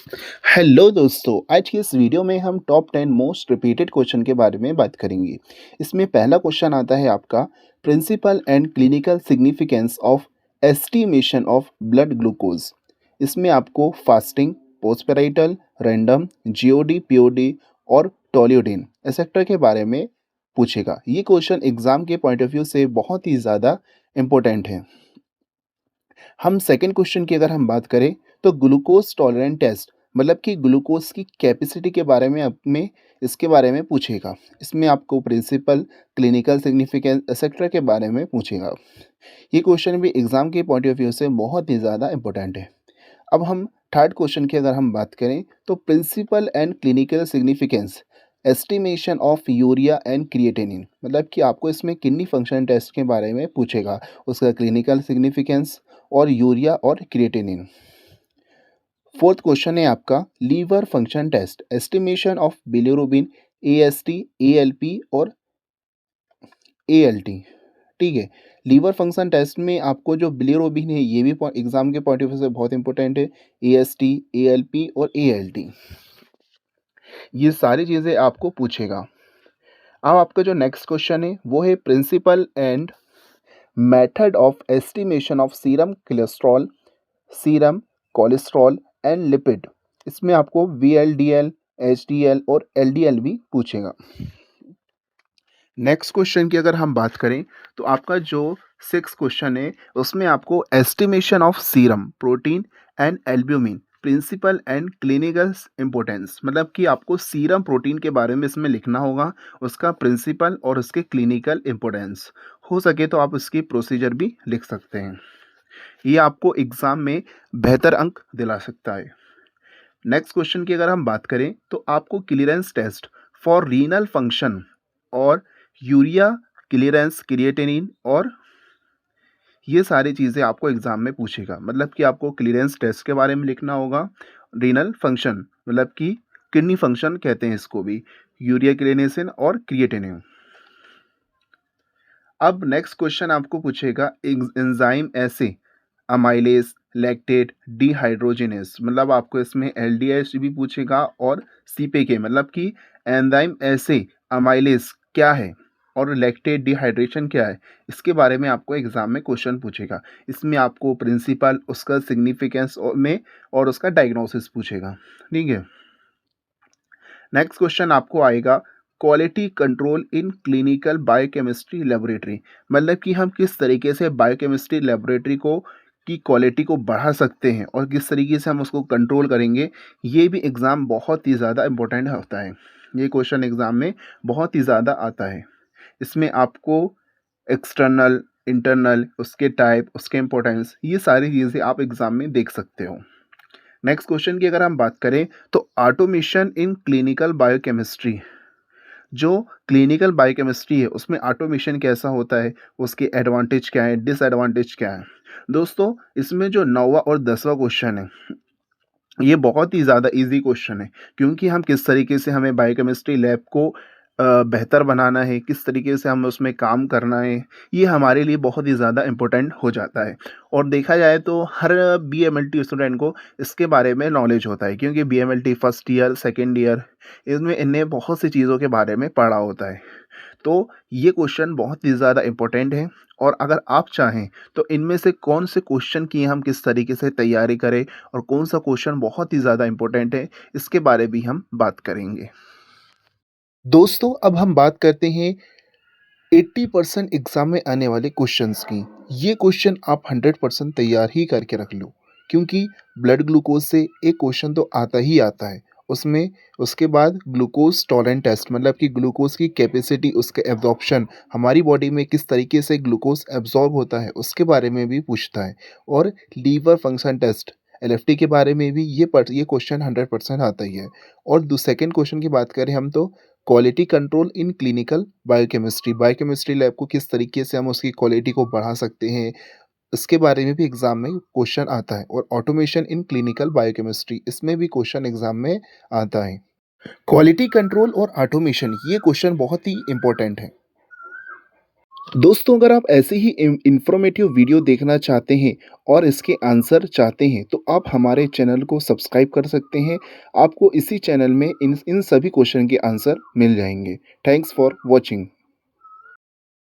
Hello दोस्तों, आज की इस वीडियो में हम टॉप 10 मोस्ट रिपीटेड क्वेश्चन के बारे में बात करेंगे। इसमें पहला क्वेश्चन आता है आपका, principle and clinical significance of estimation of blood glucose. इसमें आपको fasting, postprandial, random, GOD, POD और टोल्यूडिन एक्सेट्रा के बारे में पूछेगा। ये क्वेश्चन एग्जाम के पॉइंट ऑफ व्यू से बहुत ही ज़्यादा इम्पोर्टेंट है। हम सेकंड क्वेश्चन की अगर हम बात करें तो ग्लूकोज टॉलरेंट टेस्ट मतलब कि ग्लूकोज की कैपेसिटी के बारे में में इसके बारे में पूछेगा। इसमें आपको प्रिंसिपल, क्लिनिकल सिग्निफिकेंस एक्सेट्रा के बारे में पूछेगा। ये क्वेश्चन भी एग्जाम के पॉइंट ऑफ व्यू से बहुत ही ज़्यादा इंपॉर्टेंट है। अब हम थर्ड क्वेश्चन की अगर हम बात करें तो principle and clinical significance estimation of urea and creatinine मतलब कि आपको इसमें किडनी फंक्शन टेस्ट के बारे में पूछेगा, उसका क्लिनिकल सिग्निफिकेंस और यूरिया और क्रिएटिनिन। फोर्थ क्वेश्चन है आपका liver function test estimation of bilirubin, AST, ALP और एएलटी। ठीक है, लीवर फंक्शन टेस्ट में आपको जो बिलिरुबिन है ये भी एग्जाम के पॉइंट ऑफ व्यू से बहुत इंपॉर्टेंट है। एएसटी, एएलपी और एएलटी ये सारी चीज़ें आपको पूछेगा। अब आपका जो नेक्स्ट क्वेश्चन है वो है principle and method of estimation of serum cholesterol, serum cholesterol and lipid. इसमें आपको वीएलडीएल, एचडीएल और एलडीएल भी पूछेगा। नेक्स्ट क्वेश्चन की अगर हम बात करें तो आपका जो सिक्स क्वेश्चन है उसमें आपको estimation of serum protein and albumin principle and clinical importance मतलब कि आपको सीरम प्रोटीन के बारे में इसमें लिखना होगा, उसका प्रिंसिपल और उसके क्लिनिकल इंपॉर्टेंस। हो सके तो आप उसकी प्रोसीजर भी लिख सकते हैं। ये आपको एग्जाम में बेहतर अंक दिला सकता है। नेक्स्ट क्वेश्चन की अगर हम बात करें तो आपको clearance test for renal function और यूरिया क्लियरेंस, क्रिएटिनिन और ये सारी चीज़ें आपको एग्जाम में पूछेगा। मतलब कि आपको क्लियरेंस टेस्ट के बारे में लिखना होगा, रीनल फंक्शन मतलब कि किडनी फंक्शन कहते हैं इसको भी, यूरिया क्लियरेशन और क्रिएटिनिन। अब नेक्स्ट क्वेश्चन आपको पूछेगा एंजाइम ऐसे अमाइलेज, लैक्टेट, डिहाइड्रोजिनेस मतलब आपको इसमें एलडीएच भी पूछेगा और सीपीके मतलब कि एंजाइम ऐसे अमाइलेज क्या है और लैक्टेट डिहाइड्रेशन क्या है, इसके बारे में आपको एग्जाम में क्वेश्चन पूछेगा। इसमें आपको प्रिंसिपल, उसका सिग्निफिकेंस में और उसका डायग्नोसिस पूछेगा। ठीक है, नेक्स्ट क्वेश्चन आपको आएगा quality control in clinical biochemistry laboratory मतलब कि हम किस तरीके से बायोकेमिस्ट्री लेबोरेटरी को की क्वालिटी को बढ़ा सकते हैं और किस तरीके से हम उसको कंट्रोल करेंगे। ये भी एग्ज़ाम बहुत ही ज़्यादा इम्पोर्टेंट होता है। ये क्वेश्चन एग्ज़ाम में बहुत ही ज़्यादा आता है। इसमें आपको एक्सटर्नल, इंटरनल, उसके टाइप, उसके इम्पोर्टेंस ये सारी चीज़ें आप एग्ज़ाम में देख सकते हो। नेक्स्ट क्वेश्चन की अगर हम बात करें तो ऑटोमेशन इन क्लिनिकल बायोकेमिस्ट्री, जो क्लिनिकल बायोकेमिस्ट्री है उसमें ऑटोमेशन कैसा होता है, उसके एडवांटेज क्या है, डिसएडवांटेज क्या है। दोस्तों इसमें जो 9वां और 10वां क्वेश्चन है ये बहुत ही ज़्यादा इजी क्वेश्चन है, क्योंकि हम किस तरीके से हमें बायोकेमिस्ट्री लैब को बेहतर बनाना है, किस तरीके से हमें उसमें काम करना है, ये हमारे लिए बहुत ही ज़्यादा इम्पोर्टेंट हो जाता है। और देखा जाए तो हर बीएमएलटी स्टूडेंट को इसके बारे में नॉलेज होता है, क्योंकि BMLT first year, second year इसमें इन्हें बहुत सी चीज़ों के बारे में पढ़ा होता है। तो ये क्वेश्चन बहुत ही ज़्यादा इम्पोर्टेंट है। और अगर आप चाहें तो इनमें से कौन से क्वेश्चन की हम किस तरीके से तैयारी करें और कौन सा क्वेश्चन बहुत ही ज़्यादा इम्पोर्टेंट है, इसके बारे भी हम बात करेंगे। दोस्तों अब हम बात करते हैं 80% एग्जाम में आने वाले क्वेश्चंस की। ये क्वेश्चन आप 100% तैयार ही करके रख लो, क्योंकि ब्लड ग्लूकोज से एक क्वेश्चन तो आता ही आता है उसमें। उसके बाद ग्लूकोज टॉलरेंट टेस्ट मतलब कि ग्लूकोज की कैपेसिटी, उसका एब्जॉर्प्शन, हमारी बॉडी में किस तरीके से ग्लूकोज एब्जॉर्ब होता है उसके बारे में भी पूछता है। और लीवर फंक्शन टेस्ट एलएफटी के बारे में भी ये क्वेश्चन 100% आता ही है। और सेकंड क्वेश्चन की बात करें हम तो quality control in clinical biochemistry, biochemistry lab को किस तरीके से हम उसकी क्वालिटी को बढ़ा सकते हैं, इसके बारे में भी एग्जाम में क्वेश्चन आता है। और ऑटोमेशन इन क्लिनिकल बायोकेमिस्ट्री इसमें भी क्वेश्चन एग्जाम में आता है। क्वालिटी कंट्रोल और ऑटोमेशन ये क्वेश्चन बहुत ही इंपॉर्टेंट है। दोस्तों अगर आप ऐसे ही इंफॉर्मेटिव वीडियो देखना चाहते हैं और इसके आंसर चाहते हैं तो आप हमारे चैनल को सब्सक्राइब कर सकते हैं। आपको इसी चैनल में इन इन सभी क्वेश्चन के आंसर मिल जाएंगे। Thanks for watching.